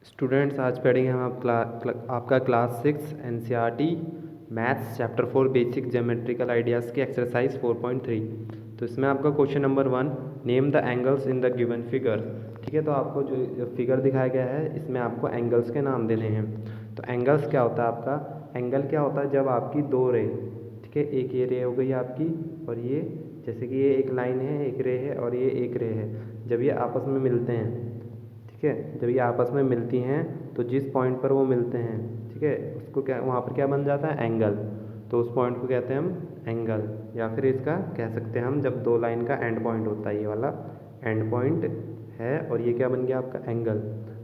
Students, आज पढ़ेंगे हम आपका class 6 NCERT maths chapter 4 basic geometrical ideas की एक्सरसाइज 4.3। तो इसमें आपका question number 1, name the angles in the given figure. ठीक है, तो आपको जो फिगर दिखाया गया है इसमें आपको एंगल्स के नाम देने हैं। तो एंगल्स क्या होता है आपका? एंगल क्या होता है जब आपकी दो रे, ठीक है, एक ये रे हो गई आपकी और ये, जैसे कि ये एक लाइन है, एक रे है और ये एक रे है, जब ये आपस में मिलते हैं, ठीक है, जब ये आपस में मिलती हैं तो जिस पॉइंट पर वो मिलते हैं, ठीक है, उसको क्या, वहाँ पर क्या बन जाता है? एंगल। तो उस पॉइंट को कहते हैं हम एंगल, या फिर इसका कह सकते हैं हम जब दो लाइन का एंड पॉइंट होता है, ये वाला एंड पॉइंट है और ये क्या बन गया आपका? एंगल।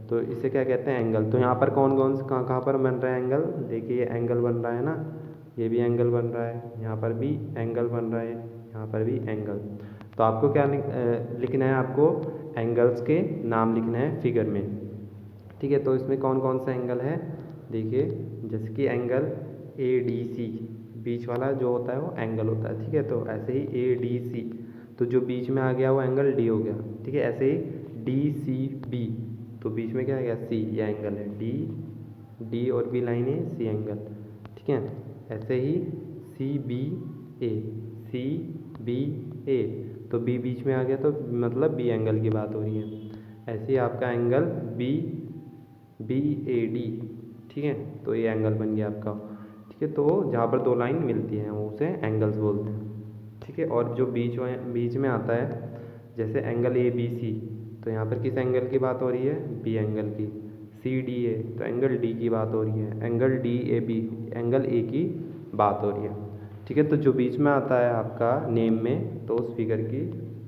तो इसे क्या कहते हैं? एंगल। तो यहाँ पर कौन कौन से कहाँ कहाँ पर बन रहा है एंगल? देखिए ये एंगल बन रहा है ना, ये भी एंगल बन रहा है, यहाँ पर भी एंगल बन रहा है, यहाँ पर भी एंगल। तो आपको क्या लिखना है? आपको एंगल्स के नाम लिखना है फिगर में। ठीक है, तो इसमें कौन कौन सा एंगल है देखिए, जैसे कि एंगल ए डी सी, बीच वाला जो होता है वो एंगल होता है। ठीक है, तो ऐसे ही ए डी सी, तो जो बीच में आ गया वो एंगल डी हो गया। ठीक है, ऐसे ही डी सी बी, तो बीच में क्या आ गया? सी, ये एंगल है डी, डी और बी लाइन है, सी एंगल। ठीक है, ऐसे ही सी बी ए, सी बी ए, तो बी बीच में आ गया तो मतलब बी एंगल की बात हो रही है। ऐसे ही आपका angle B B A D, ठीक है, तो ये एंगल बन गया आपका। ठीक है, तो जहाँ पर दो लाइन मिलती हैं वो उसे एंगल्स बोलते हैं। ठीक है, और जो बीच में आता है, जैसे एंगल ए बी सी, तो यहाँ पर किस एंगल की बात हो रही है? बी एंगल की। सी डी ए, तो एंगल डी की बात हो रही है। Angle D A B, angle A की बात हो रही है। ठीक है, तो जो बीच में आता है आपका नेम में, तो उस फिगर की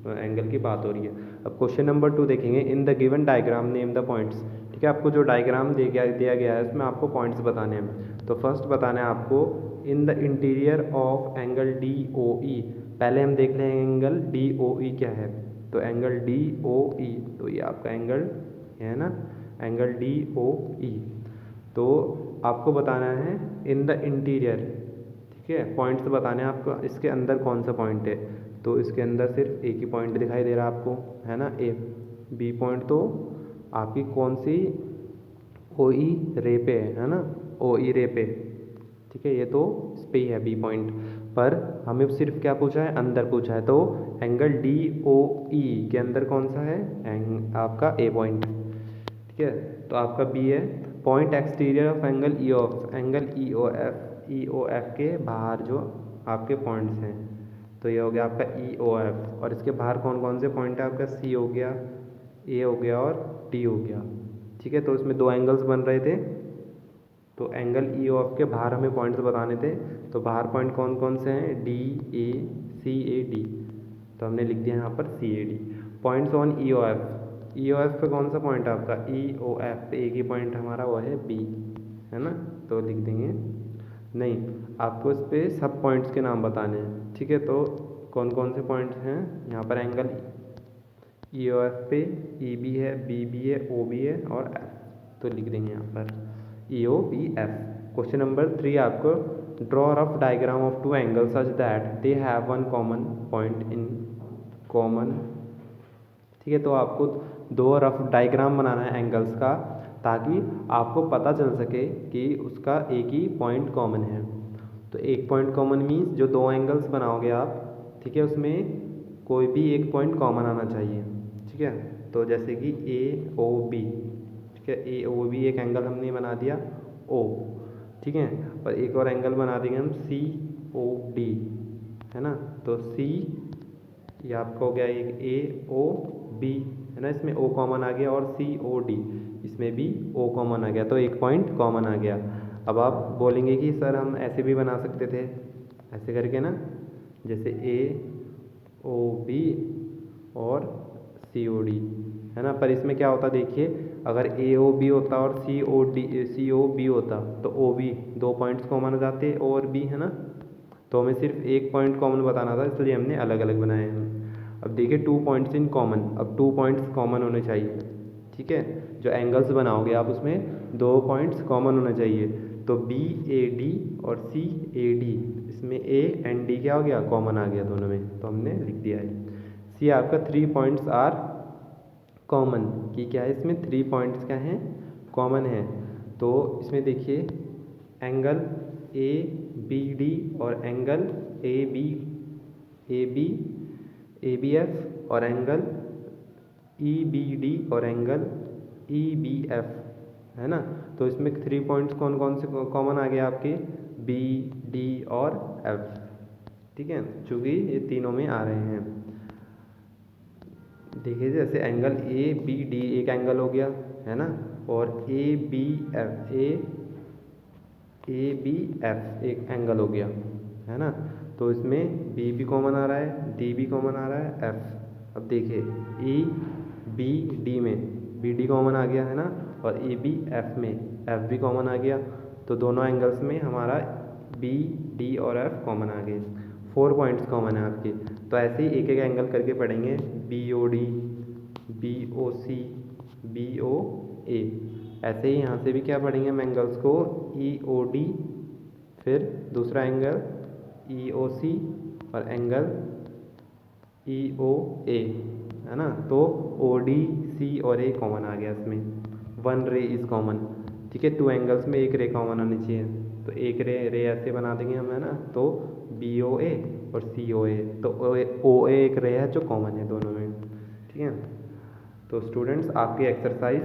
एंगल की बात हो रही है। अब क्वेश्चन नंबर 2 देखेंगे, in the given diagram name the points. ठीक है, आपको जो डायग्राम दिया गया है उसमें आपको पॉइंट्स बताने हैं। तो फर्स्ट बताना है आपको, in the interior of angle D O E. पहले हम देख लें एंगल डी ओ ई क्या है। तो एंगल डी ओ ई, तो ये आपका एंगल है ना, एंगल डी ओ ई। तो आपको बताना है इन द इंटीरियर, ठीक है, पॉइंट्स बताने हैं आपको, इसके अंदर कौन सा पॉइंट है। तो इसके अंदर सिर्फ एक ही पॉइंट दिखाई दे रहा है आपको, है ना, ए। बी पॉइंट तो आपकी कौन सी? ओ ई रे पे है ना, ओ ई रे पे। ठीक है, ये तो इस पे ही है बी पॉइंट, पर हमें सिर्फ क्या पूछा है? अंदर पूछा है। तो एंगल डी ओ ई के अंदर कौन सा है? आपका ए पॉइंट। ठीक है, तो आपका बी है। Point exterior of angle E of, angle E O F, E O F के बाहर जो आपके पॉइंट्स हैं, तो ये हो गया आपका ई ओ एफ। और इसके बाहर कौन कौन से पॉइंट है? आपका सी हो गया, ए हो गया और टी हो गया। ठीक है, तो इसमें दो एंगल्स बन रहे थे, तो एंगल ई ओ एफ के बाहर हमें पॉइंट्स बताने थे। तो बाहर पॉइंट कौन कौन से हैं? D A C A D, तो हमने लिख दिया यहाँ पर C A D. Points on E O F, E O F पे कौन सा पॉइंट है आपका? ई ओ एफ पे एक ही पॉइंट हमारा, वो है बी, है ना, तो लिख देंगे। नहीं, आपको इस पर सब पॉइंट्स के नाम बताने हैं। ठीक है, तो कौन कौन से पॉइंट्स हैं यहाँ पर? एंगल ई ओ एफ पे ई बी है, बी बी है, ओ बी है और एफ, तो लिख देंगे यहाँ पर E O B F. Question number 3 आपको, draw rough diagram of two angle such that they have one common point in common. ठीक है, तो आपको दो रफ डायग्राम बनाना है एंगल्स का, ताकि आपको पता चल सके कि उसका एक ही पॉइंट कॉमन है। तो एक पॉइंट कॉमन मीन्स जो दो एंगल्स बनाओगे आप, ठीक है, उसमें कोई भी एक पॉइंट कॉमन आना चाहिए। ठीक है, तो जैसे कि ए ओ बी, ठीक है, ए ओ बी एक एंगल हमने बना दिया ओ, ठीक है, और एक और एंगल बना देंगे हम सी ओ डी, है ना, तो सी, ये आपका हो गया एक ए ओ बी, है ना, इसमें ओ कॉमन आ गया, और सी ओ डी, इसमें भी ओ कॉमन आ गया, तो एक पॉइंट कॉमन आ गया। अब आप बोलेंगे कि सर हम ऐसे भी बना सकते थे, ऐसे करके ना, जैसे ए ओ बी और सी ओ डी, है ना, पर इसमें क्या होता देखिए, अगर ए ओ बी होता और सी ओ बी होता, तो ओ बी दो पॉइंट्स कॉमन आ जाते, ओ और बी, है ना, तो हमें सिर्फ एक पॉइंट कॉमन बताना था, इसलिए हमने अलग अलग बनाए हैं। अब देखिए 2 पॉइंट्स इन कॉमन, अब 2 पॉइंट्स कॉमन होने चाहिए। ठीक है, जो एंगल्स बनाओगे आप उसमें 2 पॉइंट्स कॉमन होना चाहिए। तो बी ए डी और सी ए डी, इसमें ए एंड डी क्या हो गया? कॉमन आ गया दोनों में, तो हमने लिख दिया है। सी आपका 3 पॉइंट्स आर कॉमन, की क्या है इसमें? 3 पॉइंट्स क्या हैं? कॉमन है। तो इसमें देखिए एंगल ए बी डी और एंगल ए बी एफ और एंगल ई बी डी और एंगल ई बी एफ, है ना। तो इसमें 3 पॉइंट्स कौन कौन से कॉमन आ गए आपके, बी डी और एफ, ठीक है, चूँकि ये तीनों में आ रहे हैं। देखिए जैसे एंगल ए बी डी एक एंगल हो गया, है ना, और ए बी एफ एक एंगल हो गया, है ना। तो इसमें बी भी कॉमन आ रहा है, डी भी कॉमन आ रहा है, एफ। अब देखिए ई बी डी में बी डी कॉमन आ गया, है ना, और ए बी एफ में एफ भी कॉमन आ गया। तो दोनों एंगल्स में हमारा बी डी और एफ कॉमन आ गए, 4 पॉइंट्स कॉमन है आपके। तो ऐसे ही एक एक एंगल करके पढ़ेंगे, B O D, B O C, B O A. ऐसे ही यहाँ से भी क्या पढ़ेंगे हम एंगल्स को, ई ओ डी, फिर दूसरा एंगल ई ओ सी और एंगल ई ओ ए, है ना। तो ओ डी सी और ए कॉमन आ गया इसमें, 1 रे इज कॉमन, ठीक है। 2 एंगल्स में 1 रे कॉमन आनी चाहिए, तो एक रे ऐसे बना देंगे हम, है ना। तो बी ओ ए और सी ओ ए, तो ओ ए एक रे है जो कॉमन है दोनों में, ठीक है। तो स्टूडेंट्स आपकी एक्सरसाइज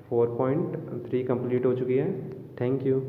4.3 कंप्लीट हो चुकी है। Thank you.